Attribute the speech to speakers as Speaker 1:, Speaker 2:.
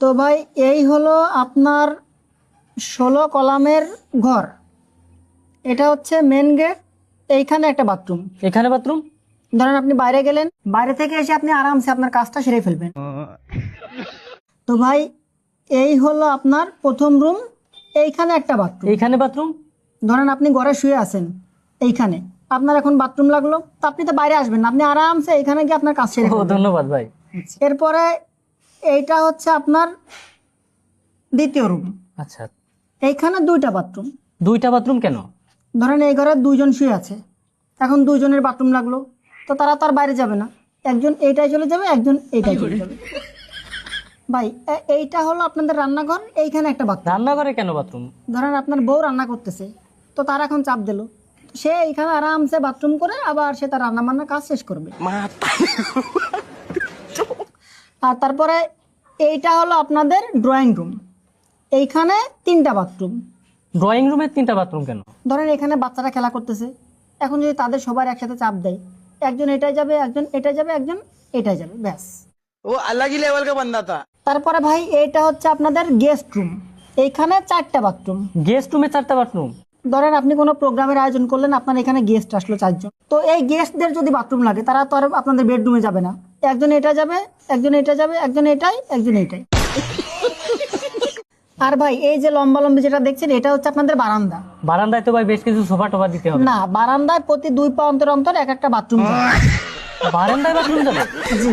Speaker 1: তো ভাই এই হলো আপনার 16 কলামের ঘর। এটা হচ্ছে মেন গেট। এইখানে একটা বাথরুম।
Speaker 2: এখানে বাথরুম?
Speaker 1: ধরেন আপনি বাইরে গেলেন, বাইরে থেকে এসে আপনি আরামসে আপনার কাজটা সেরে ফেলবেন। তো ভাই এই হলো আপনার প্রথম রুম। এইখানে একটা বাথরুম।
Speaker 2: এইখানে বাথরুম?
Speaker 1: ধরেন আপনি ঘরে শুয়ে আছেন, এইখানে আপনার এখন বাথরুম লাগলো, তো আপনি তো বাইরে আসবেন না, আপনি আরামসে এইখানে গিয়ে আপনার কাজ সেরে
Speaker 2: ও
Speaker 1: ফেলবেন।
Speaker 2: ধন্যবাদ ভাই।
Speaker 1: এরপরে এইটা হচ্ছে আপনার দ্বিতীয় রুম।
Speaker 2: আচ্ছা,
Speaker 1: এইখানে দুইটা বাথরুম।
Speaker 2: দুইটা বাথরুম কেন?
Speaker 1: ধরেন এই ঘরে দুইজন শুয়ে আছে, এখন দুইজনের বাথরুম লাগলো, তো তারা তো আর বাইরে যাবে না, একজন এইটাই চলে যাবে, একজন এইটাই চলে যাবে। ভাই এইটা হলো আপনাদের রান্নাঘর। এইখানে একটা বাথরুম।
Speaker 2: রান্নাঘরে কেন বাথরুম?
Speaker 1: ধরেন আপনার বউ রান্না করতেছে, তো তার এখন চাপ দিল, সে এইখানে আরামসে বাথরুম করে আবার সে তার রান্না বান্নার কাজ শেষ করবে। আর তারপরে এইটা হলো আপনাদের ড্রয়িং রুম। এইখানে তিনটা বাথরুম।
Speaker 2: ড্রয়িং রুমে তিনটা বাথরুম কেন?
Speaker 1: ধরেন এখানে বাচ্চারা খেলা করতেছে, এখন যদি তাদের সবার একসাথে চাপ দেয়, একজন এটাই যাবে, একজন এটাই যাবে, একজন এটাই যাবে, ব্যাস।
Speaker 3: वो अलग ही लेवल का बंदा था।
Speaker 1: তারপরে ভাই এইটা হচ্ছে আপনাদের গেস্ট রুম। এইখানে চারটা বাথরুম।
Speaker 2: গেস্ট রুমে চারটা বাথরুম?
Speaker 1: ধরেন আপনি কোনো প্রোগ্রামের আয়োজন করলেন, আপনার এখানে গেস্ট আসলো 4 জন, তো এই গেস্টদের যদি বাথরুম লাগে তারা তো আর আপনাদের বেডরুমে যাবে না, একজন এটা যাবে, একজন এটা যাবে, একজন এটাই, একজন এটাই। আর ভাই এই যে লম্বা লম্বি যেটা দেখছেন, এটা হচ্ছে আপনাদের বারান্দা।
Speaker 2: বারান্দায় তো ভাই বেশ কিছু সোফা টোফা দিতে হবে।
Speaker 1: না, বারান্দায় প্রতি 2 পা অন্তর অন্তর এক একটা বাথরুম।
Speaker 2: বারান্দায় বাথরুম যাবে?
Speaker 1: জি।